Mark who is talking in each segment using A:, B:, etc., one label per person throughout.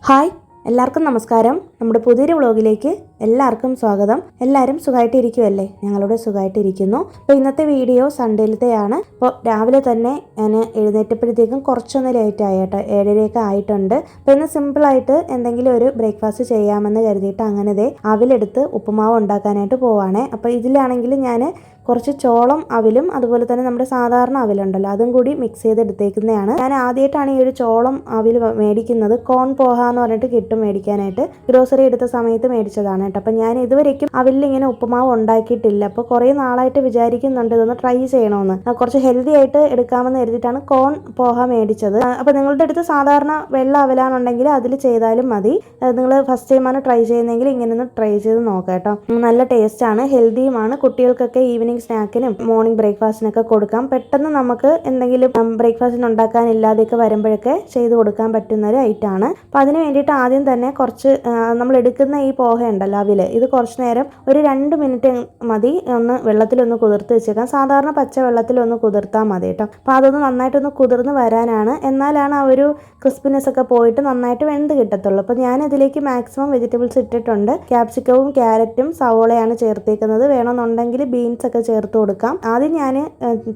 A: Hi, എല്ലാവർക്കും നമസ്കാരം. നമ്മുടെ പുതിയൊരു വ്ളോഗിലേക്ക് എല്ലാവർക്കും സ്വാഗതം. എല്ലാവരും സുഖമായിട്ടിരിക്കുമല്ലേ? ഞങ്ങളിവിടെ സുഖമായിട്ടിരിക്കുന്നു. അപ്പോൾ ഇന്നത്തെ വീഡിയോ സൺഡേയിലത്തെയാണ്. അപ്പോൾ രാവിലെ തന്നെ ഞാൻ എഴുന്നേറ്റപ്പോഴത്തേക്കും കുറച്ചൊന്ന് ലേറ്റായി കേട്ടോ, 7:30 ആയിട്ടുണ്ട്. അപ്പോൾ ഇന്ന് സിമ്പിളായിട്ട് എന്തെങ്കിലും ഒരു ബ്രേക്ക്ഫാസ്റ്റ് ചെയ്യാമെന്ന് കരുതിയിട്ട് അങ്ങനെ അവിലെടുത്ത് ഉപ്പുമാവ് ഉണ്ടാക്കാനായിട്ട് പോവാണേ. അപ്പോൾ ഇതിലാണെങ്കിൽ ഞാൻ കുറച്ച് ചോളം അവിലും അതുപോലെ തന്നെ നമ്മുടെ സാധാരണ അവിലുണ്ടല്ലോ അതും കൂടി മിക്സ് ചെയ്തെടുത്തേക്കുന്നതാണ്. ഞാൻ ആദ്യമായിട്ടാണ് ഈ ഒരു ചോളം അവിൽ മേടിക്കുന്നത്. കോൺ പോഹ എന്ന് പറഞ്ഞിട്ട് കിട്ടും മേടിക്കാനായിട്ട്. ഗ്രോസറി എടുത്ത സമയത്ത് മേടിച്ചതാണ് കേട്ടോ. അപ്പം ഞാൻ ഇതുവരേക്കും അവിലിൽ ഇങ്ങനെ ഉപ്പുമാവ് ഉണ്ടാക്കിയിട്ടില്ല. അപ്പോൾ കുറേ നാളായിട്ട് വിചാരിക്കുന്നുണ്ട് ഇതൊന്ന് ട്രൈ ചെയ്യണമെന്ന്. കുറച്ച് ഹെൽത്തി ആയിട്ട് എടുക്കാമെന്ന് കരുതിയിട്ടാണ് കോൺ പോഹ മേടിച്ചത്. അപ്പോൾ നിങ്ങളുടെ അടുത്ത് സാധാരണ വെള്ള അവിലാണെന്നുണ്ടെങ്കിൽ അതിൽ ചെയ്താലും മതി. നിങ്ങൾ ഫസ്റ്റ് ടൈമാണ് ട്രൈ ചെയ്യുന്നതെങ്കിൽ ഇങ്ങനെ ഒന്ന് ട്രൈ ചെയ്ത് നോക്കാം കേട്ടോ. നല്ല ടേസ്റ്റാണ്, ഹെൽത്തിയുമാണ്. കുട്ടികൾക്കൊക്കെ ഈവനിങ് സ്നാക്കിനും മോർണിംഗ് ബ്രേക്ക്ഫാസ്റ്റിനൊക്കെ കൊടുക്കാം. പെട്ടെന്ന് നമുക്ക് എന്തെങ്കിലും ബ്രേക്ക്ഫാസ്റ്റിന് ഉണ്ടാക്കാനില്ലാതെയൊക്കെ വരുമ്പോഴൊക്കെ ചെയ്ത് കൊടുക്കാൻ പറ്റുന്ന ഒരു ഐറ്റമാണ്. അപ്പോൾ അതിന് വേണ്ടിയിട്ട് ആദ്യം തന്നെ കുറച്ച് നമ്മൾ എടുക്കുന്ന ഈ പോഹ ഉണ്ടല്ലോ അവില്, ഇത് കുറച്ച് നേരം ഒരു 2 മിനിറ്റ് മതി ഒന്ന് വെള്ളത്തിലൊന്ന് കുതിർത്ത് വെച്ചേക്കാം. സാധാരണ പച്ച വെള്ളത്തിലൊന്ന് കുതിർത്താൽ മതി കേട്ടോ. അപ്പോൾ അതൊന്ന് നന്നായിട്ടൊന്ന് കുതിർന്ന് വരാനാണ്, എന്നാലാണ് ആ ഒരു ക്രിസ്പിനെസ് ഒക്കെ പോയിട്ട് നന്നായിട്ട് വെന്ത് കിട്ടത്തുള്ളൂ. അപ്പോൾ ഞാനതിലേക്ക് മാക്സിമം വെജിറ്റബിൾസ് ഇട്ടിട്ടുണ്ട്. ക്യാപ്സിക്കവും ക്യാരറ്റും സവോളയാണ് ചേർത്തേക്കുന്നത്. വേണമെന്നുണ്ടെങ്കിൽ ബീൻസ് ഒക്കെ ചേർത്ത് കൊടുക്കാം. ആദ്യം ഞാൻ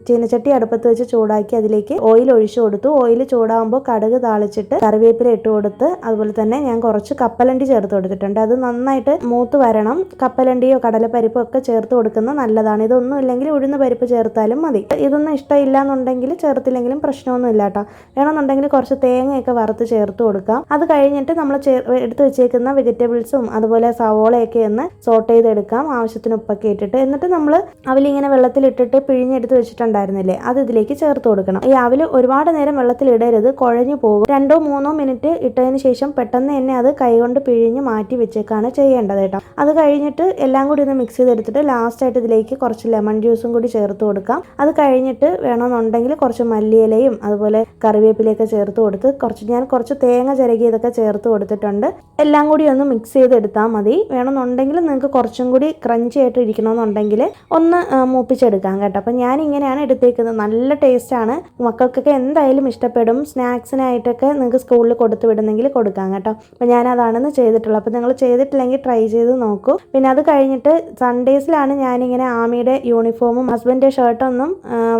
A: ചീനച്ചട്ടി അടുപ്പത്ത് വെച്ച് ചൂടാക്കി അതിലേക്ക് ഓയിൽ ഒഴിച്ചു കൊടുത്തു. ഓയിൽ ചൂടാകുമ്പോൾ കടുക് താളിച്ചിട്ട് കറിവേപ്പില ഇട്ട് കൊടുത്ത് അതുപോലെ തന്നെ ഞാൻ കുറച്ച് കപ്പലണ്ടി ചേർത്ത് കൊടുത്തിട്ടുണ്ട്. അത് നന്നായിട്ട് മൂത്ത് വരണം. കപ്പലണ്ടിയോ കടലപ്പരിപ്പോ ഒക്കെ ചേർത്ത് കൊടുക്കുന്നത് നല്ലതാണ്. ഇതൊന്നും ഇല്ലെങ്കിൽ ഉഴുന്ന് പരിപ്പ് ചേർത്താലും മതി. ഇതൊന്നും ഇഷ്ടമില്ല എന്നുണ്ടെങ്കിൽ ചേർത്തില്ലെങ്കിലും പ്രശ്നമൊന്നും ഇല്ല കേട്ടോ. വേണമെന്നുണ്ടെങ്കിൽ കുറച്ച് തേങ്ങയൊക്കെ വറുത്ത് ചേർത്ത് കൊടുക്കാം. അത് കഴിഞ്ഞിട്ട് നമ്മൾ എടുത്ത് വെച്ചേക്കുന്ന വെജിറ്റബിൾസും അതുപോലെ സവോളയൊക്കെ ഒന്ന് സോട്ട് ചെയ്തെടുക്കാം, ആവശ്യത്തിന് ഉപ്പൊക്കെ ഇട്ടിട്ട്. എന്നിട്ട് നമ്മൾ അവലിങ്ങനെ വെള്ളത്തിലിട്ടിട്ട് പിഴിഞ്ഞെടുത്ത് വെച്ചിട്ടുണ്ടായിരുന്നില്ലേ, അത് ഇതിലേക്ക് ചേർത്ത് കൊടുക്കണം. ഈ അവല് ഒരുപാട് നേരം വെള്ളത്തിലിടരുത്, കുഴഞ്ഞു പോകും. 2-3 മിനിറ്റ് ഇട്ടതിന് ശേഷം പെട്ടെന്ന് തന്നെ അത് കൈകൊണ്ട് പിഴിഞ്ഞ് മാറ്റി വെച്ചേക്കാണ് ചെയ്യേണ്ടത് കേട്ടോ. അത് കഴിഞ്ഞിട്ട് എല്ലാം കൂടി ഒന്ന് മിക്സ് ചെയ്തെടുത്തിട്ട് ലാസ്റ്റായിട്ട് ഇതിലേക്ക് കുറച്ച് ലെമൺ ജ്യൂസും കൂടി ചേർത്ത് കൊടുക്കാം. അത് കഴിഞ്ഞിട്ട് വേണമെന്നുണ്ടെങ്കിൽ കുറച്ച് മല്ലിയിലയും അതുപോലെ കറിവേപ്പിലയൊക്കെ ചേർത്ത് കൊടുത്ത് ഞാൻ കുറച്ച് തേങ്ങ ചിരകിയതൊക്കെ ചേർത്ത് കൊടുത്തിട്ടുണ്ട്. എല്ലാം കൂടി ഒന്ന് മിക്സ് ചെയ്തെടുത്താൽ മതി. വേണമെന്നുണ്ടെങ്കിൽ നിങ്ങൾക്ക് കുറച്ചും കൂടി ക്രഞ്ചി ആയിട്ട് ഇരിക്കണമെന്നുണ്ടെങ്കിൽ ഒന്ന് മൂപ്പിച്ചെടുക്കാം കേട്ടോ. അപ്പം ഞാൻ ഇങ്ങനെയാണ് എടുത്തേക്കുന്നത്. നല്ല ടേസ്റ്റാണ്, മക്കൾക്കൊക്കെ എന്തായാലും ഇഷ്ടപ്പെടും. സ്നാക്സിനായിട്ടൊക്കെ നിങ്ങൾക്ക് സ്കൂളിൽ കൊടുത്തു വിടുന്നെങ്കിൽ കൊടുക്കാം കേട്ടോ. അപ്പം ഞാനതാണെന്ന് ചെയ്തിട്ടുള്ളത്. അപ്പം നിങ്ങൾ ചെയ്തിട്ടില്ലെങ്കിൽ ട്രൈ ചെയ്ത് നോക്കൂ. പിന്നെ അത് കഴിഞ്ഞിട്ട് സൺഡേസിലാണ് ഞാനിങ്ങനെ ആമിയുടെ യൂണിഫോമും ഹസ്ബൻഡിൻ്റെ ഷർട്ടൊന്നും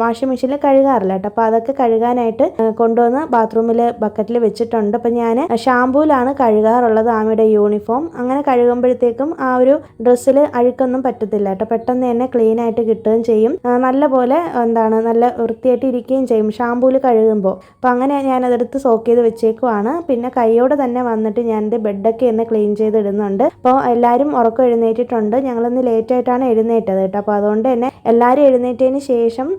A: വാഷിംഗ് മെഷീനിൽ കഴുകാറില്ല കേട്ടോ. അപ്പോൾ അതൊക്കെ കഴുകാനായിട്ട് കൊണ്ടുവന്ന് ബാത്റൂമിൽ ബക്കറ്റിൽ വെച്ചിട്ടുണ്ട്. അപ്പം ഞാൻ ഷാമ്പൂലാണ് കഴുകാറുള്ളത് ആമിയുടെ യൂണിഫോം. അങ്ങനെ കഴുകുമ്പോഴത്തേക്കും ആ ഒരു ഡ്രസ്സിൽ അഴുക്കൊന്നും പറ്റത്തില്ല കേട്ടോ. പെട്ടെന്ന് തന്നെ ക്ലീൻ ആയിട്ട് കിട്ടുകയും ചെയ്യും. നല്ലപോലെ നല്ല വൃത്തിയായിട്ട് ഇരിക്കുകയും ചെയ്യും ഷാമ്പൂവിൽ കഴുകുമ്പോൾ. അപ്പോൾ അങ്ങനെ ഞാനതെടുത്ത് സോക്ക് ചെയ്ത് വെച്ചേക്കുവാണ്. പിന്നെ കൈയോടെ തന്നെ വന്നിട്ട് ഞാൻ ബെഡൊക്കെ ഒന്ന് ക്ലീൻ ചെയ്തിടുന്നുണ്ട്. അപ്പോൾ എല്ലാവരും ഉറക്കം എഴുന്നേറ്റിട്ടുണ്ട്. ഞങ്ങളിന്ന് ലേറ്റായിട്ടാണ് എഴുന്നേറ്റത് കേട്ടോ. അപ്പോൾ അതുകൊണ്ട് തന്നെ എല്ലാവരും എഴുന്നേറ്റതിന് ശേഷം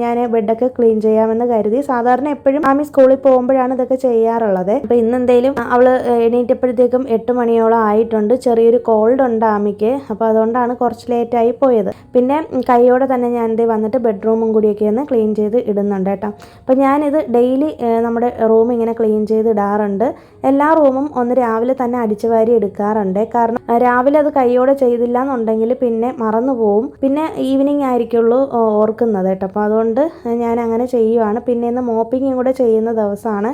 A: ഞാൻ ബെഡൊക്കെ ക്ലീൻ ചെയ്യാമെന്ന് കരുതി. സാധാരണ എപ്പോഴും ആമി സ്കൂളിൽ പോകുമ്പോഴാണ് ഇതൊക്കെ ചെയ്യാറുള്ളത്. അപ്പോൾ ഇന്ന് എന്തായാലും അവൾ എണീറ്റപ്പോഴത്തേക്കും 8 മണിയോളം ആയിട്ടുണ്ട്. ചെറിയൊരു കോൾഡ് ഉണ്ട് ആമിക്ക്. അപ്പോൾ അതുകൊണ്ടാണ് കുറച്ച് ലേറ്റായി പോയത്. പിന്നെ കൈയോടെ തന്നെ ഞാൻ വന്നിട്ട് ബെഡ്റൂമും കൂടിയൊക്കെ ഒന്ന് ക്ലീൻ ചെയ്ത് ഇടുന്നുണ്ട് കേട്ടോ. അപ്പോൾ ഞാനിത് ഡെയിലി നമ്മുടെ റൂം ഇങ്ങനെ ക്ലീൻ ചെയ്ത് ഇടാറുണ്ട്. എല്ലാ റൂമും ഒന്ന് രാവിലെ തന്നെ അടിച്ചു വാരി എടുക്കാറുണ്ട്. കാരണം രാവിലെ അത് കൈയോടെ ചെയ്തില്ല എന്നുണ്ടെങ്കിൽ പിന്നെ മറന്നു പോവും. പിന്നെ ഈവനിങ് ആയിരിക്കുള്ളൂ ഓർക്കുന്നത് കേട്ടോ. അപ്പോൾ അതുകൊണ്ട് ഞാൻ അങ്ങനെ ചെയ്യുവാണ്. പിന്നെ ഇന്ന് മോപ്പിങ്ങും കൂടെ ചെയ്യുന്ന ദിവസമാണ്.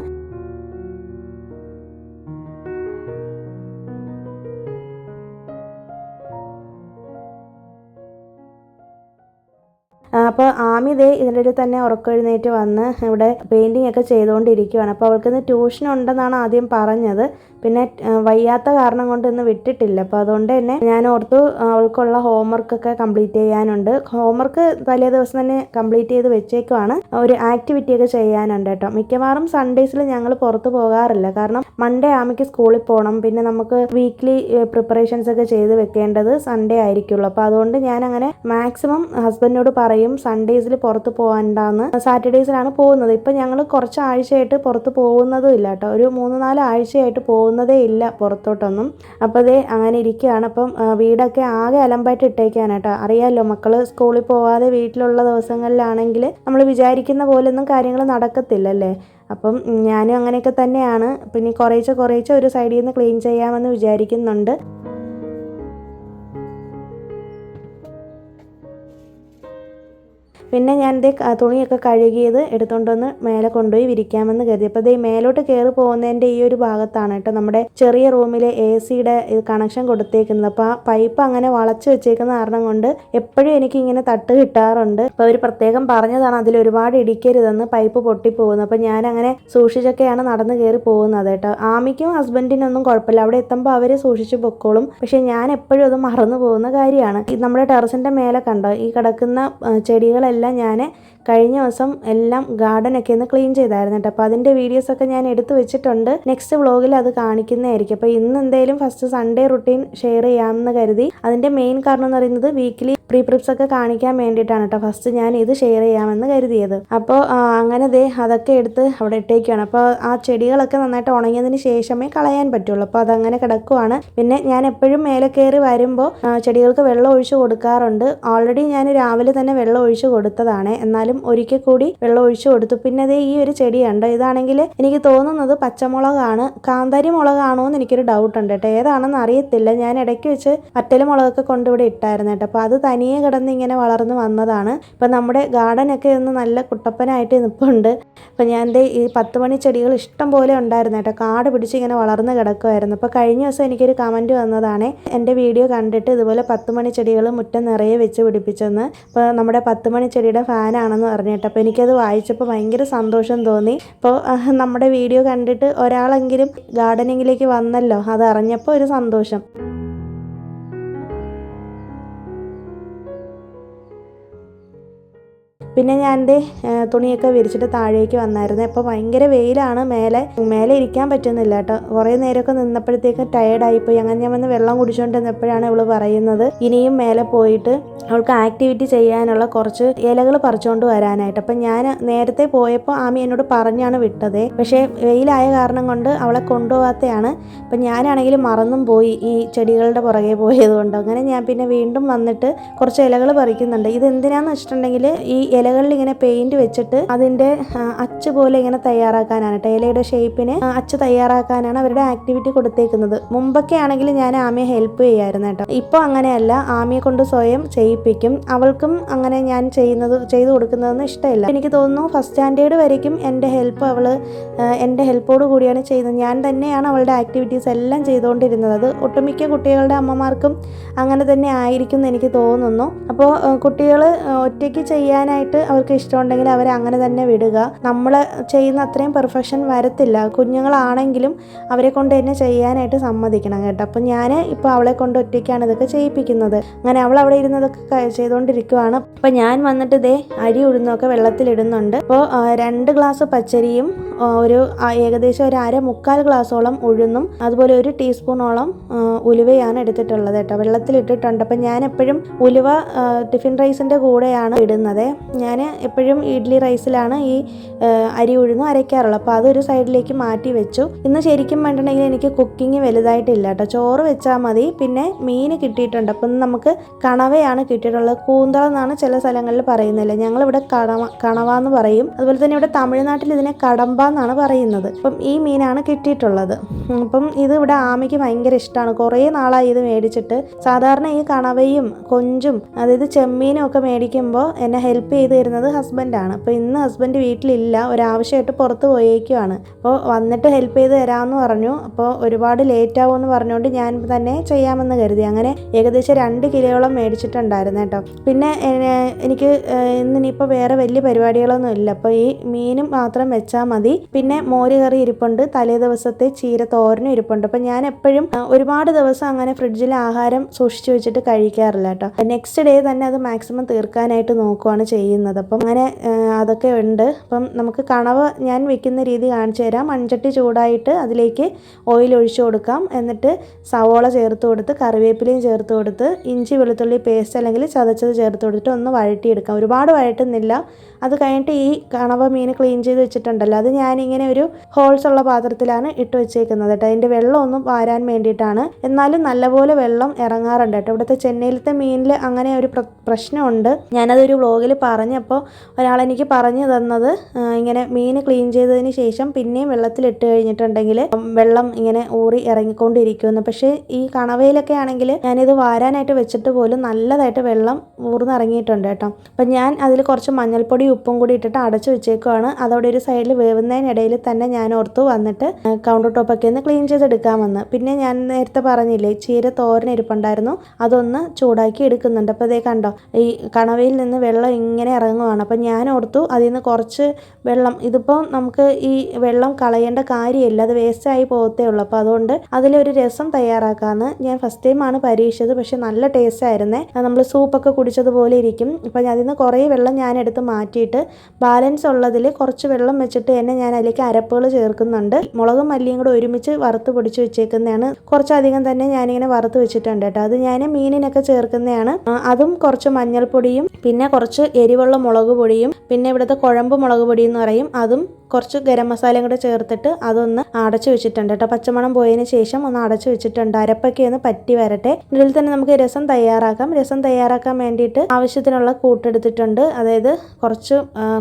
A: അപ്പോൾ ആമി ഇതിൻ്റെ ഇടയിൽ തന്നെ ഉറക്കെഴുന്നേറ്റ് വന്ന് ഇവിടെ പെയിൻറ്റിങ് ഒക്കെ ചെയ്തുകൊണ്ടിരിക്കുകയാണ്. അപ്പോൾ അവൾക്കിന്ന് ട്യൂഷൻ ഉണ്ടെന്നാണ് ആദ്യം പറഞ്ഞത്. പിന്നെ വയ്യാത്ത കാരണം കൊണ്ട് ഇന്ന് വിട്ടിട്ടില്ല. അപ്പോൾ അതുകൊണ്ട് തന്നെ ഞാൻ ഓർത്തു അവൾക്കുള്ള ഹോംവർക്കൊക്കെ കംപ്ലീറ്റ് ചെയ്യാനുണ്ട്. ഹോംവർക്ക് തലേ ദിവസം തന്നെ കംപ്ലീറ്റ് ചെയ്ത് വെച്ചേക്കുവാണ്. ഒരു ആക്ടിവിറ്റിയൊക്കെ ചെയ്യാനുണ്ട് കേട്ടോ. മിക്കവാറും സൺഡേസിൽ ഞങ്ങൾ പുറത്ത് പോകാറില്ല. കാരണം മൺഡേ ആമിക്ക് സ്കൂളിൽ പോകണം. പിന്നെ നമുക്ക് വീക്ക്ലി പ്രിപ്പറേഷൻസ് ഒക്കെ ചെയ്ത് വെക്കേണ്ടത് സൺഡേ ആയിരിക്കുള്ളൂ. അപ്പോൾ അതുകൊണ്ട് ഞാൻ അങ്ങനെ മാക്സിമം ഹസ്ബൻഡിനോട് പറയും സൺഡേസിൽ പുറത്ത് പോകണ്ടെന്ന്. സാറ്റർഡേസിലാണ് പോകുന്നത്. ഇപ്പം ഞങ്ങൾ കുറച്ച് ആഴ്ചയായിട്ട് പുറത്ത് പോകുന്നതും ഇല്ല കേട്ടോ. ഒരു 3-4 ആഴ്ചയായിട്ട് പോകുന്നതേ ഇല്ല പുറത്തോട്ടൊന്നും. അപ്പോൾ അങ്ങനെ ഇരിക്കുകയാണ്. അപ്പം വീടൊക്കെ ആകെ അലമ്പായിട്ട് ഇട്ടേക്കാണ് കേട്ടോ. അറിയാമല്ലോ, മക്കൾ സ്കൂളിൽ പോവാതെ വീട്ടിലുള്ള ദിവസങ്ങളിലാണെങ്കിൽ നമ്മൾ വിചാരിക്കുന്ന പോലൊന്നും കാര്യങ്ങൾ നടക്കത്തില്ലല്ലേ. അപ്പം ഞാനും അങ്ങനെയൊക്കെ തന്നെയാണ്. പിന്നെ കുറേശ്ശെ ഒരു സൈഡിൽ നിന്ന് ക്ലീൻ ചെയ്യാമെന്ന് വിചാരിക്കുന്നുണ്ട്. പിന്നെ ഞാൻ ഇതേ തുണിയൊക്കെ കഴുകിയത് എടുത്തുകൊണ്ടൊന്ന് മേലെ കൊണ്ടുപോയി വിരിക്കാമെന്ന് കരുതി. അപ്പോൾ ഇതേ മേലോട്ട് കയറി പോകുന്നതിൻ്റെ ഈ ഒരു ഭാഗത്താണ് കേട്ടോ നമ്മുടെ ചെറിയ റൂമിലെ AC-യുടെ കണക്ഷൻ കൊടുത്തേക്കുന്നത്. അപ്പോൾ ആ പൈപ്പ് അങ്ങനെ വളച്ച് വെച്ചേക്കുന്ന കാരണം കൊണ്ട് എപ്പോഴും എനിക്ക് ഇങ്ങനെ തട്ട് കിട്ടാറുണ്ട്. അപ്പോൾ അവർ പ്രത്യേകം പറഞ്ഞതാണ് അതിൽ ഒരുപാട് ഇടിക്കരുതെന്ന്, പൈപ്പ് പൊട്ടിപ്പോകുന്നു. അപ്പോൾ ഞാൻ അങ്ങനെ സൂക്ഷിച്ചൊക്കെയാണ് നടന്ന് കയറി പോകുന്നത് കേട്ടോ. ആമിക്കും ഹസ്ബൻഡിനൊന്നും കുഴപ്പമില്ല, അവിടെ എത്തുമ്പോൾ അവർ സൂക്ഷിച്ച് പൊക്കോളും. പക്ഷേ ഞാൻ എപ്പോഴും അത് മറന്നു പോകുന്ന കാര്യമാണ്. നമ്മുടെ ടെറസിൻ്റെ മേലെ കണ്ടോ ഈ കിടക്കുന്ന ചെടികളെല്ലാം ഞാൻ കഴിഞ്ഞ ദിവസം എല്ലാം ഗാർഡനൊക്കെ ഒന്ന് ക്ലീൻ ചെയ്തായിരുന്നു കേട്ടോ. അപ്പോൾ അതിൻ്റെ വീഡിയോസൊക്കെ ഞാൻ എടുത്തു വെച്ചിട്ടുണ്ട്. നെക്സ്റ്റ് വ്ളോഗിൽ അത് കാണിക്കുന്നതായിരിക്കും. അപ്പോൾ ഇന്ന് എന്തായാലും ഫസ്റ്റ് സൺഡേ റുട്ടീൻ ഷെയർ ചെയ്യാമെന്ന് കരുതി. അതിൻ്റെ മെയിൻ കാരണം എന്ന് പറയുന്നത് വീക്കിലി പ്രീ പ്രിപ്സ് ഒക്കെ കാണിക്കാൻ വേണ്ടിയിട്ടാണ് കേട്ടോ ഫസ്റ്റ് ഞാൻ ഇത് ഷെയർ ചെയ്യാമെന്ന് കരുതിയത്. അപ്പോൾ അങ്ങനെ അതൊക്കെ എടുത്ത് അവിടെ ഇട്ടേക്കാണ്. അപ്പോൾ ആ ചെടികളൊക്കെ നന്നായിട്ട് ഉണങ്ങിയതിന് ശേഷമേ കളയാൻ പറ്റുള്ളൂ. അപ്പോൾ അതങ്ങനെ കിടക്കുവാണ്. പിന്നെ ഞാൻ എപ്പോഴും മേലെ കയറി വരുമ്പോൾ ചെടികൾക്ക് വെള്ളം ഒഴിച്ച് കൊടുക്കാറുണ്ട്. ഓൾറെഡി ഞാൻ രാവിലെ തന്നെ വെള്ളം ഒഴിച്ച് കൊടുത്തതാണ്, എന്നാലും ഒരിക്കൽ കൂടി വെള്ളം ഒഴിച്ചു കൊടുത്തു. പിന്നെ ഈ ഒരു ചെടിയുണ്ട്, ഇതാണെങ്കിൽ എനിക്ക് തോന്നുന്നത് പച്ചമുളകാണ്, കാന്താരി മുളകാണോ എന്ന് എനിക്കൊരു ഡൗട്ട് ഉണ്ട് കേട്ടോ. ഏതാണെന്ന് അറിയത്തില്ല. ഞാൻ ഇടയ്ക്ക് വെച്ച് വറ്റൽ മുളകൊക്കെ കൊണ്ടിവിടെ ഇട്ടായിരുന്നു കേട്ടോ. അപ്പോൾ അത് തനിയെ കിടന്ന് ഇങ്ങനെ വളർന്ന് വന്നതാണ്. ഇപ്പം നമ്മുടെ ഗാർഡനൊക്കെ ഒന്ന് നല്ല കുട്ടപ്പനായിട്ട് നിൽപ്പുണ്ട്. അപ്പം ഞാൻ ഈ 10 മണി ചെടികൾ ഇഷ്ടം പോലെ ഉണ്ടായിരുന്നു കേട്ടോ, കാട് പിടിച്ച് ഇങ്ങനെ വളർന്ന് കിടക്കുമായിരുന്നു. അപ്പോൾ കഴിഞ്ഞ ദിവസം എനിക്കൊരു കമൻറ്റ് വന്നതാണ് എൻ്റെ വീഡിയോ കണ്ടിട്ട് ഇതുപോലെ 10 മണി ചെടികൾ മുറ്റം നിറയെ വെച്ച് പിടിപ്പിച്ചെന്ന്. അപ്പോൾ നമ്മുടെ 10 മണി ചെടിയുടെ ഫാനാണെന്ന് പറഞ്ഞിട്ട്. അപ്പോൾ എനിക്കത് വായിച്ചപ്പോൾ ഭയങ്കര സന്തോഷം തോന്നി. അപ്പോൾ നമ്മുടെ വീഡിയോ കണ്ടിട്ട് ഒരാളെങ്കിലും ഗാർഡനിങ്ങിലേക്ക് വന്നല്ലോ, അത് അറിഞ്ഞപ്പോൾ ഒരു സന്തോഷം. പിന്നെ ഞാൻ തുണിയൊക്കെ വിരിച്ചിട്ട് താഴേക്ക് വന്നായിരുന്നു. അപ്പോൾ ഭയങ്കര വെയിലാണ്, മേലെ ഇരിക്കാൻ പറ്റുന്നില്ല കേട്ടോ. കുറേ നേരമൊക്കെ നിന്നപ്പോഴത്തേക്ക് ടയേർഡായിപ്പോയി. അങ്ങനെ ഞാൻ വന്ന് വെള്ളം കുടിച്ചുകൊണ്ടിരുന്നപ്പോഴാണ് ഇവള് പറയുന്നത് ഇനിയും മേലെ പോയിട്ട് അവൾക്ക് ആക്ടിവിറ്റി ചെയ്യാനുള്ള കുറച്ച് ഇലകൾ പറിച്ചുകൊണ്ട് വരാനായിട്ട്. അപ്പം ഞാൻ നേരത്തെ പോയപ്പോൾ ആമി എന്നോട് പറഞ്ഞാണ് വിട്ടത്, പക്ഷേ വെയിലായ കാരണം കൊണ്ട് അവളെ കൊണ്ടുപോകാത്തതാണ്. അപ്പം ഞാനാണെങ്കിൽ മറന്നും പോയി ഈ ചെടികളുടെ പുറകെ പോയതുകൊണ്ട്. അങ്ങനെ ഞാൻ പിന്നെ വീണ്ടും വന്നിട്ട് കുറച്ച് ഇലകൾ പറിക്കുന്നുണ്ട്. ഇത് എന്തിനാന്ന് വെച്ചിട്ടുണ്ടെങ്കിൽ ഈ ഇലകളിൽ ഇങ്ങനെ പെയിന്റ് വെച്ചിട്ട് അതിൻ്റെ അച്ച് പോലെ ഇങ്ങനെ തയ്യാറാക്കാനാണ് കേട്ടോ. ഇലയുടെ ഷേപ്പിന് അച്ച് തയ്യാറാക്കാനാണ് അവരുടെ ആക്ടിവിറ്റി കൊടുത്തേക്കുന്നത്. മുമ്പൊക്കെ ആണെങ്കിൽ ഞാൻ ആമിയെ ഹെൽപ്പ് ചെയ്യായിരുന്നു കേട്ടോ. ഇപ്പോൾ അങ്ങനെയല്ല, ആമിയെ കൊണ്ട് സ്വയം ചെയ്യിപ്പിക്കും. അവൾക്കും അങ്ങനെ ഞാൻ ചെയ്തു കൊടുക്കുന്നതൊന്നും ഇഷ്ടമില്ല. എനിക്ക് തോന്നുന്നു ഫസ്റ്റ് സ്റ്റാൻഡേർഡ് വരയ്ക്കും എൻ്റെ ഹെൽപ്പോട് കൂടിയാണ് ചെയ്യുന്നത്. ഞാൻ തന്നെയാണ് അവളുടെ ആക്ടിവിറ്റീസ് എല്ലാം ചെയ്തുകൊണ്ടിരുന്നത്. അത് ഒട്ടുമിക്ക കുട്ടികളുടെ അമ്മമാർക്കും അങ്ങനെ തന്നെ ആയിരിക്കും എന്ന് എനിക്ക് തോന്നുന്നു. അപ്പോൾ കുട്ടികൾ ഒറ്റയ്ക്ക് ചെയ്യാനായിട്ട് അവർക്ക് ഇഷ്ടമുണ്ടെങ്കിൽ അവരെ അങ്ങനെ തന്നെ വിടുക. നമ്മൾ ചെയ്യുന്ന അത്രയും പെർഫെക്ഷൻ വരത്തില്ല. കുഞ്ഞുങ്ങളാണെങ്കിലും അവരെ കൊണ്ട് തന്നെ ചെയ്യാനായിട്ട് സമ്മതിക്കണം കേട്ടോ. അപ്പം ഞാൻ ഇപ്പോൾ അവളെ കൊണ്ട് ഒറ്റയ്ക്കാണ് ഇതൊക്കെ ചെയ്യിപ്പിക്കുന്നത്. അങ്ങനെ അവൾ അവിടെ ഇരുന്നതൊക്കെ ചെയ്തുകൊണ്ടിരിക്കുകയാണ്. അപ്പം ഞാൻ വന്നിട്ട് അരി ഉഴുന്നൊക്കെ വെള്ളത്തിലിടുന്നുണ്ട്. അപ്പോൾ 2 ഗ്ലാസ് പച്ചരിയും ഏകദേശം ഒരു 1/4 ഗ്ലാസോളം ഉഴുന്നും അതുപോലെ 1 ടീസ്പൂണോളം ഉലുവയാണ് എടുത്തിട്ടുള്ളത് കേട്ടോ. വെള്ളത്തിലിട്ടിട്ടുണ്ട്. അപ്പം ഞാൻ എപ്പോഴും ഉലുവ ടിഫിൻ റൈസിൻ്റെ കൂടെയാണ് ഇടുന്നത്. ഞാൻ എപ്പോഴും ഇഡ്ഡലി റൈസിലാണ് ഈ അരി ഉഴുന്നും അരയ്ക്കാറുള്ളത്. അപ്പോൾ അതൊരു സൈഡിലേക്ക് മാറ്റി വെച്ചു. ഇന്ന് ശരിക്കും വേണ്ടിയിട്ടുണ്ടെങ്കിൽ എനിക്ക് കുക്കിംഗ് വലുതായിട്ടില്ല കേട്ടോ. ചോറ് വെച്ചാൽ മതി. പിന്നെ മീൻ കിട്ടിയിട്ടുണ്ട്. അപ്പം നമുക്ക് കണവയാണ് കിട്ടിയിട്ടുള്ളത്. കൂന്തളെന്നാണ് ചില സ്ഥലങ്ങളിൽ പറയുന്നില്ല, ഞങ്ങളിവിടെ കണവ എന്ന് പറയും. അതുപോലെ തന്നെ ഇവിടെ തമിഴ്നാട്ടിൽ ഇതിനെ കടമ്പ എന്നാണ് പറയുന്നത്. അപ്പം ഈ മീനാണ് കിട്ടിയിട്ടുള്ളത്. അപ്പം ഇത് ഇവിടെ ആമയ്ക്ക് ഭയങ്കര ഇഷ്ടമാണ്. കുറേ നാളായി ഇത് മേടിച്ചിട്ട്. സാധാരണ ഈ കണവയും കൊഞ്ചും അതായത് ചെമ്മീനും ഒക്കെ മേടിക്കുമ്പോൾ എന്നെ ഹെൽപ്പ് ചെയ്ത് തരുന്നത് ഹസ്ബൻഡാണ്. അപ്പോൾ ഇന്ന് ഹസ്ബൻഡ് വീട്ടിലില്ല, ഒരാവശ്യമായിട്ട് പുറത്ത് പോയേക്കുവാണ്. അപ്പോൾ വന്നിട്ട് ഹെൽപ്പ് ചെയ്ത് തരാമെന്ന് പറഞ്ഞു. അപ്പോൾ ഒരുപാട് ലേറ്റ് ആവുമെന്ന് പറഞ്ഞുകൊണ്ട് ഞാൻ തന്നെ ചെയ്യാമെന്ന് കരുതി. അങ്ങനെ ഏകദേശം 2 കിലോയോളം മേടിച്ചിട്ടുണ്ടായിരുന്നു കേട്ടോ. പിന്നെ എനിക്ക് ഇന്നിപ്പോൾ വേറെ വലിയ പരിപാടികളൊന്നും ഇല്ല. അപ്പോൾ ഈ മീനും മാത്രം വെച്ചാൽ മതി. പിന്നെ മോര് കറി ഇരിപ്പുണ്ട്, തലേ ദിവസത്തെ ചീര തോരനും ഇരിപ്പുണ്ട്. അപ്പം ഞാൻ എപ്പോഴും ഒരുപാട് ദിവസം അങ്ങനെ ഫ്രിഡ്ജിൽ ആഹാരം സൂക്ഷിച്ചു വെച്ചിട്ട് കഴിക്കാറില്ല കേട്ടോ. നെക്സ്റ്റ് ഡേ തന്നെ അത് മാക്സിമം തീർക്കാനായിട്ട് നോക്കുവാണ് ചെയ്യുന്നത്. അപ്പം അങ്ങനെ അതൊക്കെ ഉണ്ട്. അപ്പം നമുക്ക് കണവ ഞാൻ വെക്കുന്ന രീതി കാണിച്ചു തരാം. മൺചട്ടി ചൂടായിട്ട് അതിലേക്ക് ഓയിൽ ഒഴിച്ചു കൊടുക്കാം. എന്നിട്ട് സവോള ചേർത്ത് കൊടുത്ത് കറിവേപ്പിലയും ചേർത്ത് കൊടുത്ത് ഇഞ്ചി വെളുത്തുള്ളി പേസ്റ്റ് അല്ലെങ്കിൽ ചതച്ചത് ചേർത്ത് കൊടുത്തിട്ട് ഒന്ന് വഴറ്റിയെടുക്കാം. ഒരുപാട് വഴറ്റുന്നില്ല. അത് കഴിഞ്ഞിട്ട് ഈ കണവ മീൻ ക്ലീൻ ചെയ്ത് വെച്ചിട്ടുണ്ടല്ലോ, അത് ഞാൻ ഞാനിങ്ങനെ ഒരു ഹോൾസ് ഉള്ള പാത്രത്തിലാണ് ഇട്ട് വെച്ചേക്കുന്നത് കേട്ടോ. അതിൻ്റെ വെള്ളമൊന്നും വാരാൻ വേണ്ടിയിട്ടാണ്. എന്നാലും നല്ലപോലെ വെള്ളം ഇറങ്ങാറുണ്ട് കേട്ടോ. ഇവിടുത്തെ ചെന്നൈയിലത്തെ മീനിൽ അങ്ങനെ ഒരു പ്രശ്നമുണ്ട്. ഞാനതൊരു വ്ളോഗിൽ പറഞ്ഞപ്പോൾ ഒരാളെനിക്ക് പറഞ്ഞു തന്നത് ഇങ്ങനെ മീൻ ക്ലീൻ ചെയ്തതിന് ശേഷം പിന്നെയും വെള്ളത്തിലിട്ട് കഴിഞ്ഞിട്ടുണ്ടെങ്കിൽ വെള്ളം ഇങ്ങനെ ഊറി ഇറങ്ങിക്കൊണ്ടിരിക്കുമെന്ന്. പക്ഷേ ഈ കണവയിലൊക്കെ ആണെങ്കിൽ ഞാനിത് വാരാനായിട്ട് വെച്ചിട്ട് പോലും നല്ലതായിട്ട് വെള്ളം ഊർന്നിറങ്ങിയിട്ടുണ്ട് കേട്ടോ. അപ്പം ഞാൻ അതിൽ കുറച്ച് മഞ്ഞൾപ്പൊടി ഉപ്പും കൂടി ഇട്ടിട്ട് അടച്ചു വെച്ചേക്കുവാണ്. അതവിടെ ഒരു സൈഡിൽ വേവുന്നതിനിടയിൽ തന്നെ ഞാൻ ഓർത്തു വന്നിട്ട് കൗണ്ടർ ടോപ്പൊക്കെ ഒന്ന് ക്ലീൻ ചെയ്തെടുക്കാമെന്ന്. പിന്നെ ഞാൻ നേരത്തെ പറഞ്ഞില്ലേ ചീര തോരൻ ഇരിപ്പുണ്ടായിരുന്നു, അതൊന്ന് ചൂടാക്കി എടുക്കുന്നുണ്ട്. അപ്പോൾ അതേ കണ്ടോ ഈ കണവയിൽ നിന്ന് വെള്ളം ഇങ്ങനെ ഇറങ്ങുവാണ്. അപ്പം ഞാൻ ഓർത്തു അതിൽ നിന്ന് കുറച്ച് വെള്ളം, ഇതിപ്പോൾ നമുക്ക് ഈ വെള്ളം കളയേണ്ട കാര്യമില്ല, അത് വേസ്റ്റായി പോകത്തേ ഉള്ളൂ. അപ്പോൾ അതുകൊണ്ട് അതിലൊരു രസം തയ്യാറാക്കാമെന്ന്. ഞാൻ ഫസ്റ്റ് ടൈമാണ് പരീക്ഷിച്ചത്, പക്ഷെ നല്ല ടേസ്റ്റ് ആയിരുന്നേ. നമ്മൾ സൂപ്പൊക്കെ കുടിച്ചതുപോലെ ഇരിക്കും. അപ്പോൾ അതിൽ നിന്ന് കുറേ വെള്ളം ഞാൻ എടുത്ത് മാറ്റിയിട്ട് ബാലൻസ് ഉള്ളതിൽ കുറച്ച് വെള്ളം വെച്ചിട്ട് തന്നെ ഞാൻ അതിലേക്ക് അരപ്പുകൾ ചേർക്കുന്നുണ്ട്. മുളകും മല്ലിയും കൂടെ ഒരുമിച്ച് വറുത്ത് പൊടിച്ച് വെച്ചേക്കുന്നതാണ്. കുറച്ചധികം തന്നെ ഞാനിങ്ങനെ വറുത്ത് വെച്ചിട്ടുണ്ട് കേട്ടോ. അത് ഞാൻ മീനിനൊക്കെ ചേർക്കുന്നതാണ്. അതും കുറച്ച് മഞ്ഞൾപ്പൊടിയും പിന്നെ കുറച്ച് എരിവുള്ള മുളക് പൊടിയും പിന്നെ ഇവിടുത്തെ കുഴമ്പ് മുളക് പൊടി എന്ന് പറയും, അതും കുറച്ച് ഗരം മസാലയും കൂടെ ചേർത്തിട്ട് അതൊന്ന് അടച്ചു വെച്ചിട്ടുണ്ട് കേട്ടോ. പച്ചമണം പോയതിന് ശേഷം ഒന്ന് അടച്ചു വെച്ചിട്ടുണ്ട്. അരപ്പൊക്കെ ഒന്ന് പറ്റി വരട്ടെ. ഇതിൽ തന്നെ നമുക്ക് രസം തയ്യാറാക്കാം. രസം തയ്യാറാക്കാൻ വേണ്ടിയിട്ട് ആവശ്യത്തിനുള്ള കൂട്ടെടുത്തിട്ടുണ്ട്. അതായത് കുറച്ച്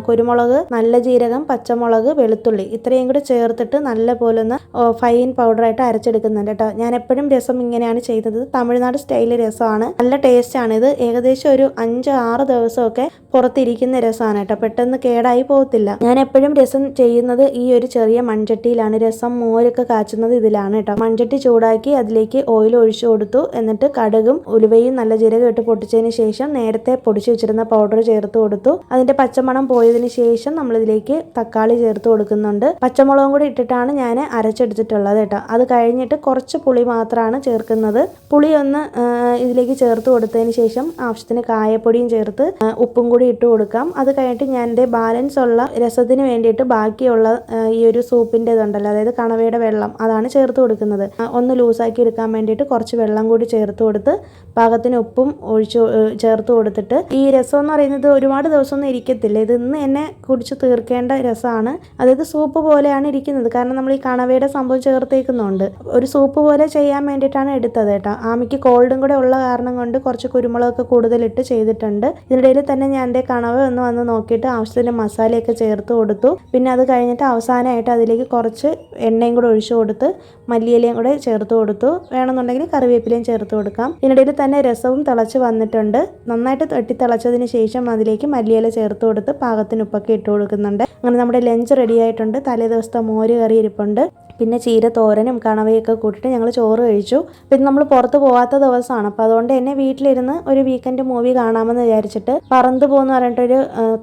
A: കുരുമുളക്, നല്ല ജീരകം, പച്ചമുളക്, വെളുത്തുള്ളി ഇത്രയും കൂടെ ചേർത്തിട്ട് നല്ല പോലെ ഒന്ന് ഫൈൻ പൗഡറായിട്ട് അരച്ചെടുക്കുന്നുണ്ട് കേട്ടോ. ഞാൻ എപ്പോഴും രസം ഇങ്ങനെയാണ് ചെയ്യുന്നത്. തമിഴ്നാട് സ്റ്റൈൽ രസമാണ്, നല്ല ടേസ്റ്റാണ്. ഇത് ഏകദേശം ഒരു 5-6 ദിവസമൊക്കെ പുറത്തിരിക്കുന്ന രസമാണ് കേട്ടോ. പെട്ടെന്ന് കേടായി പോകത്തില്ല. ഞാൻ എപ്പോഴും രസം ചെയ്യുന്നത് ഈ ഒരു ചെറിയ മൺചട്ടിയിലാണ്. രസം മോരൊക്കെ കാച്ചുന്നത് ഇതിലാണ് കേട്ടോ. മൺചട്ടി ചൂടാക്കി അതിലേക്ക് ഓയിൽ ഒഴിച്ചു കൊടുത്തു. എന്നിട്ട് കടുകും ഉലുവയും നല്ല ജീരകം ഇട്ട് പൊട്ടിച്ചതിന് ശേഷം നേരത്തെ പൊടിച്ചു വെച്ചിരുന്ന പൗഡർ ചേർത്ത് കൊടുത്തു. അതിന്റെ പച്ചമണം പോയതിന് ശേഷം നമ്മളിതിലേക്ക് തക്കാളി ചേർത്ത് കൊടുക്കുന്നുണ്ട്. പച്ചമുളകും കൂടി ഇട്ടിട്ടാണ് ഞാൻ അരച്ചെടുത്തിട്ടുള്ളത് കേട്ടോ. അത് കഴിഞ്ഞിട്ട് കുറച്ച് പുളി മാത്രമാണ് ചേർക്കുന്നത്. പുളി ഒന്ന് ഇതിലേക്ക് ചേർത്ത് കൊടുത്തതിന് ശേഷം ആവശ്യത്തിന് കായപ്പൊടിയും ചേർത്ത് ഉപ്പും കൂടി ഇട്ട് കൊടുക്കാം. അത് കഴിഞ്ഞിട്ട് ഞാൻ ബാലൻസ് ഉള്ള രസത്തിന് വേണ്ടിയിട്ട് ബാക്കിയുള്ള ഈ ഒരു സൂപ്പിൻ്റെ ഇതുണ്ടല്ലോ, അതായത് കണവയുടെ വെള്ളം, അതാണ് ചേർത്ത് കൊടുക്കുന്നത്. ഒന്ന് ലൂസാക്കി എടുക്കാൻ വേണ്ടിയിട്ട് കുറച്ച് വെള്ളം കൂടി ചേർത്ത് കൊടുത്ത് പാകത്തിന് ഉപ്പും ചേർത്ത് കൊടുത്തിട്ട്, ഈ രസം എന്ന് പറയുന്നത് ഒരുപാട് ദിവസമൊന്നും ഇരിക്കത്തില്ല. ഇത് ഇന്ന് തന്നെ കുടിച്ച് തീർക്കേണ്ട രസമാണ്. അതായത് സൂപ്പ് പോലെയാണ് ഇരിക്കുന്നത്. കാരണം നമ്മൾ ഈ കണവയുടെ സംഭവം ചേർത്തേക്കുന്നുണ്ട്. ഒരു സൂപ്പ് പോലെ ചെയ്യാൻ വേണ്ടിയിട്ടാണ് എടുത്തത് കേട്ടോ. ആമിക്ക് കോൾഡും കൂടെ ഉള്ള കാരണം കൊണ്ട് കുറച്ച് കുരുമുളകൊക്കെ കൂടുതലിട്ട് ചെയ്തിട്ടുണ്ട്. ഇതിനിടയിൽ തന്നെ ഞാൻ കണവ ഒന്ന് വന്ന് നോക്കിയിട്ട് ആവശ്യത്തിന് മസാലയൊക്കെ ചേർത്ത് കൊടുത്തു. പിന്നെ അത് കഴിഞ്ഞിട്ട് അവസാനമായിട്ട് അതിലേക്ക് കുറച്ച് എണ്ണയും കൂടെ ഒഴിച്ചു കൊടുത്ത് മല്ലിയിലയും കൂടെ ചേർത്ത് കൊടുത്തു. വേണമെന്നുണ്ടെങ്കിൽ കറിവേപ്പിലയും ചേർത്ത് കൊടുക്കാം. ഇതിനിടയിൽ തന്നെ രസവും തിളച്ച് വന്നിട്ടുണ്ട്. നന്നായിട്ട് തിളച്ചതിന് ശേഷം അതിലേക്ക് മല്ലിയില ചേർത്ത് കൊടുത്ത് പാകത്തിന് ഉപ്പൊക്കെ ഇട്ട് കൊടുക്കുന്നുണ്ട്. അങ്ങനെ നമ്മുടെ ലഞ്ച് റെഡി ആയിട്ടുണ്ട്. തലേ ദിവസത്തെ മോര് കറി ഇരിപ്പുണ്ട്. പിന്നെ ചീര തോരനും കണവയൊക്കെ കൂട്ടിയിട്ട് ഞങ്ങൾ ചോറ് കഴിച്ചു. പിന്നെ നമ്മൾ പുറത്ത് പോകാത്ത ദിവസമാണ്. അപ്പോൾ അതുകൊണ്ട് തന്നെ വീട്ടിലിരുന്ന് ഒരു വീക്കെൻഡ് മൂവി കാണാമെന്ന് വിചാരിച്ചിട്ട് പറന്ത് പോകുന്ന പറഞ്ഞിട്ടൊരു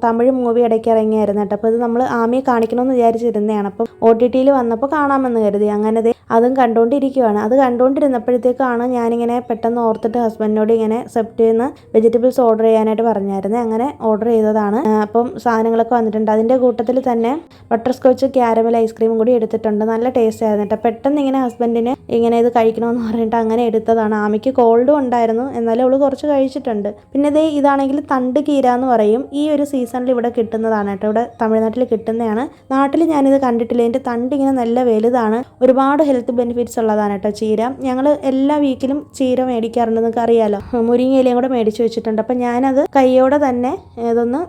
A: തമിഴ് മൂവി ഇടയ്ക്ക് ഇറങ്ങിയായിരുന്നു കേട്ടോ. അപ്പോൾ ഇത് നമ്മൾ ആമിയെ കാണിക്കണമെന്ന് വിചാരിച്ചിരുന്നതാണ്. അപ്പം OTT വന്നപ്പോൾ കാണാമെന്ന് കരുതി. അങ്ങനെ അതും കണ്ടുകൊണ്ടിരിക്കുകയാണ്. അത് കണ്ടുകൊണ്ടിരുന്നപ്പോഴത്തേക്കാണ് ഞാനിങ്ങനെ പെട്ടെന്ന് ഓർത്തിട്ട് ഹസ്ബൻഡിനോട് ഇങ്ങനെ സെപ്റ്റീന്ന് വെജിറ്റബിൾസ് ഓർഡർ ചെയ്യാനായിട്ട് പറഞ്ഞായിരുന്നു. അങ്ങനെ ഓർഡർ ചെയ്തതാണ്. അപ്പം സാധനങ്ങളൊക്കെ വന്നിട്ടുണ്ട്. അതിൻ്റെ കൂട്ടത്തിൽ തന്നെ ബട്ടർ സ്കോച്ച് ക്യാരമൽ ഐസ്ക്രീമും കൂടി എടുത്തിട്ടുണ്ട്. നല്ല ടേസ്റ്റ് ആയിരുന്നു കേട്ടോ. പെട്ടെന്ന് ഇങ്ങനെ ഹസ്ബൻഡിന് ഇങ്ങനെ ഇത് കഴിക്കണമെന്ന് പറഞ്ഞിട്ട് അങ്ങനെ എടുത്തതാണ്. ആമിക്ക് കോൾഡും ഉണ്ടായിരുന്നു, എന്നാലും അവൾ കുറച്ച് കഴിച്ചിട്ടുണ്ട്. പിന്നെ ഇതാണെങ്കിൽ തണ്ട് കീര എന്ന് പറയും. ഈ ഒരു സീസണിൽ ഇവിടെ കിട്ടുന്നതാണ് കേട്ടോ. ഇവിടെ തമിഴ്നാട്ടിൽ കിട്ടുന്നതാണ്. നാട്ടിൽ ഞാനിത് കണ്ടിട്ടില്ല. ഇതിൻ്റെ തണ്ട് ഇങ്ങനെ നല്ല വലുതാണ്. ഒരുപാട് ഹെൽത്ത് ബെനിഫിറ്റ്സ് ഉള്ളതാണ് കേട്ടോ ചീര. ഞങ്ങൾ എല്ലാ വീക്കിലും ചീര മേടിക്കാറുണ്ട്, നിങ്ങൾക്ക് അറിയാലോ. മുരിങ്ങയിലയും കൂടെ മേടിച്ച് വെച്ചിട്ടുണ്ട്. അപ്പം ഞാനത് കൈയോടെ തന്നെ ഇതൊന്ന്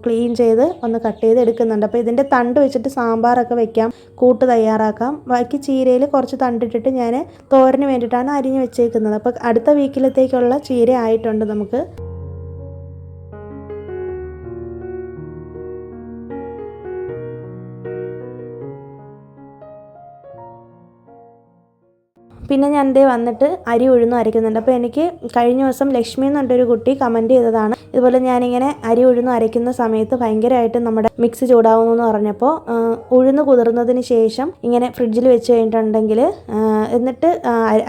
A: ക്ലീൻ ചെയ്ത് ഒന്ന് കട്ട് ചെയ്ത് എടുക്കുന്നുണ്ട്. അപ്പോൾ ഇതിൻ്റെ തണ്ട് വെച്ചിട്ട് സാമ്പാറൊക്കെ വെക്കാം, കൂട്ട് തയ്യാറാക്കാം. ബാക്കി ചീരയിൽ കുറച്ച് തണ്ടിട്ടിട്ട് ഞാൻ തോരന് വേണ്ടിയിട്ടാണ് അരിഞ്ഞ് വെച്ചേക്കുന്നത്. അപ്പോൾ അടുത്ത വീക്കിലത്തേക്കുള്ള ചീര ആയിട്ടുണ്ട് നമുക്ക്. പിന്നെ ഞാൻ വന്നിട്ട് അരി ഉഴുന്നും അരയ്ക്കുന്നുണ്ട്. അപ്പോൾ എനിക്ക് കഴിഞ്ഞ ദിവസം ലക്ഷ്മി എന്ന് പറഞ്ഞൊരു കുട്ടി കമൻറ്റ് ചെയ്തതാണ്, ഇതുപോലെ ഞാനിങ്ങനെ അരി ഉഴുന്നും അരയ്ക്കുന്ന സമയത്ത് ഭയങ്കരമായിട്ട് നമ്മുടെ മിക്സി ചൂടാവുന്നു എന്ന് പറഞ്ഞപ്പോൾ ഉഴുന്ന് കുതിർന്നതിന് ശേഷം ഇങ്ങനെ ഫ്രിഡ്ജിൽ വെച്ച് കഴിഞ്ഞിട്ടുണ്ടെങ്കിൽ എന്നിട്ട്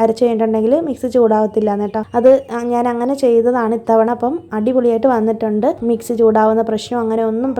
A: അരച്ച് കഴിഞ്ഞിട്ടുണ്ടെങ്കിൽ മിക്സി ചൂടാവത്തില്ല കേട്ടോ. അത് ഞാൻ അങ്ങനെ ചെയ്തതാണ് ഇത്തവണ. അപ്പം അടിപൊളിയായിട്ട് വന്നിട്ടുണ്ട്. മിക്സി ചൂടാവുന്ന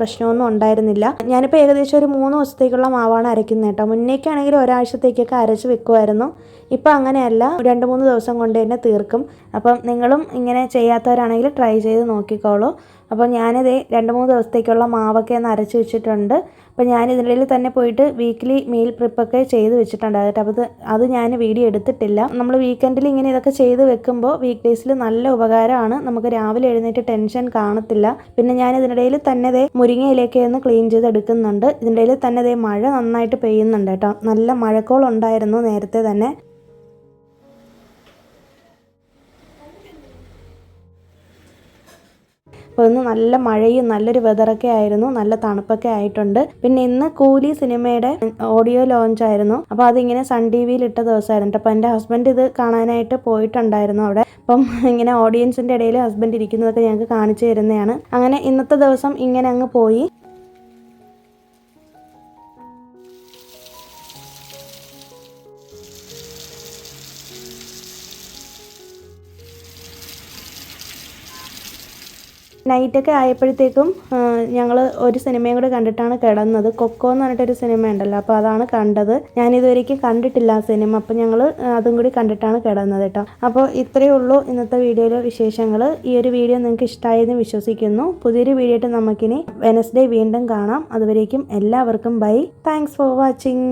A: പ്രശ്നമൊന്നും ഉണ്ടായിരുന്നില്ല. ഞാനിപ്പോൾ ഏകദേശം ഒരു 3 ദിവസത്തേക്കുള്ള മാവാണ് അരയ്ക്കുന്നത് കേട്ടോ. മുന്നേക്കാണെങ്കിൽ ഒരാഴ്ചത്തേക്കൊക്കെ അരച്ച് വെക്കുമായിരുന്നു. ഇപ്പം അങ്ങനെയല്ല, 2-3 ദിവസം കൊണ്ട് തന്നെ തീർക്കും. അപ്പം നിങ്ങളും ഇങ്ങനെ ചെയ്യാത്തവരാണെങ്കിൽ ട്രൈ ചെയ്ത് നോക്കിക്കോളൂ. അപ്പോൾ ഞാനിത് 2-3 ദിവസത്തേക്കുള്ള മാവൊക്കെ ഒന്ന് അരച്ച് വെച്ചിട്ടുണ്ട്. അപ്പോൾ ഞാൻ ഇതിനിടയിൽ തന്നെ പോയിട്ട് വീക്ക്ലി മീൽ പ്രിപ്പൊക്കെ ചെയ്ത് വെച്ചിട്ടുണ്ടായിരുന്നു. അപ്പോൾ അത് ഞാൻ വീഡിയോ എടുത്തിട്ടില്ല. നമ്മൾ വീക്കെൻഡിൽ ഇങ്ങനെ ഇതൊക്കെ ചെയ്ത് വെക്കുമ്പോൾ വീക്ക് ഡേയ്സിൽ നല്ല ഉപകാരമാണ്. നമുക്ക് രാവിലെ എഴുന്നേറ്റ് ടെൻഷൻ കാണത്തില്ല. പിന്നെ ഞാൻ ഇതിനിടയിൽ തന്നെ മുരിങ്ങയിലേക്ക് ഒന്ന് ക്ലീൻ ചെയ്ത് എടുക്കുന്നുണ്ട്. ഇതിനിടയിൽ തന്നെ മഴ നന്നായിട്ട് പെയ്യുന്നുണ്ട് കേട്ടോ. നല്ല മഴക്കോളുണ്ടായിരുന്നു നേരത്തെ തന്നെ. അപ്പോൾ ഇന്ന് നല്ല മഴയും നല്ലൊരു വെതറൊക്കെ ആയിരുന്നു, നല്ല തണുപ്പൊക്കെ ആയിട്ടുണ്ട്. പിന്നെ ഇന്ന് കൂലി സിനിമയുടെ ഓഡിയോ ലോഞ്ച് ആയിരുന്നു. അപ്പോൾ അതിങ്ങനെ സൺ ടി വിയിൽ ഇട്ട ദിവസമായിരുന്നു. അപ്പോൾ എൻ്റെ ഹസ്ബൻഡ് ഇത് കാണാനായിട്ട് പോയിട്ടുണ്ടായിരുന്നു അവിടെ. അപ്പം ഇങ്ങനെ ഓഡിയൻസിൻ്റെ ഇടയിൽ ഹസ്ബൻഡ് ഇരിക്കുന്നതൊക്കെ ഞങ്ങൾക്ക് കാണിച്ചു തരുന്നതാണ്. അങ്ങനെ ഇന്നത്തെ ദിവസം ഇങ്ങനെ അങ്ങ് പോയി. നൈറ്റൊക്കെ ആയപ്പോഴത്തേക്കും ഞങ്ങൾ ഒരു സിനിമയും കൂടെ കണ്ടിട്ടാണ് കിടന്നത്. കൊക്കോ എന്ന് പറഞ്ഞിട്ടൊരു സിനിമ ഉണ്ടല്ലോ, അപ്പോൾ അതാണ് കണ്ടത്. ഞാനിതുവരെയ്ക്കും കണ്ടിട്ടില്ല ആ സിനിമ. അപ്പോൾ ഞങ്ങൾ അതും കൂടി കണ്ടിട്ടാണ് കിടന്നത് കേട്ടോ. അപ്പോൾ ഇത്രയേ ഉള്ളൂ ഇന്നത്തെ വീഡിയോയിലെ വിശേഷങ്ങൾ. ഈ ഒരു വീഡിയോ നിങ്ങൾക്ക് ഇഷ്ടമായെന്ന് വിശ്വസിക്കുന്നു. പുതിയൊരു വീഡിയോ ആയിട്ട് നമുക്കിനി വെനസ്ഡേ വീണ്ടും കാണാം. അതുവരേക്കും എല്ലാവർക്കും ബൈ. Thanks for watching.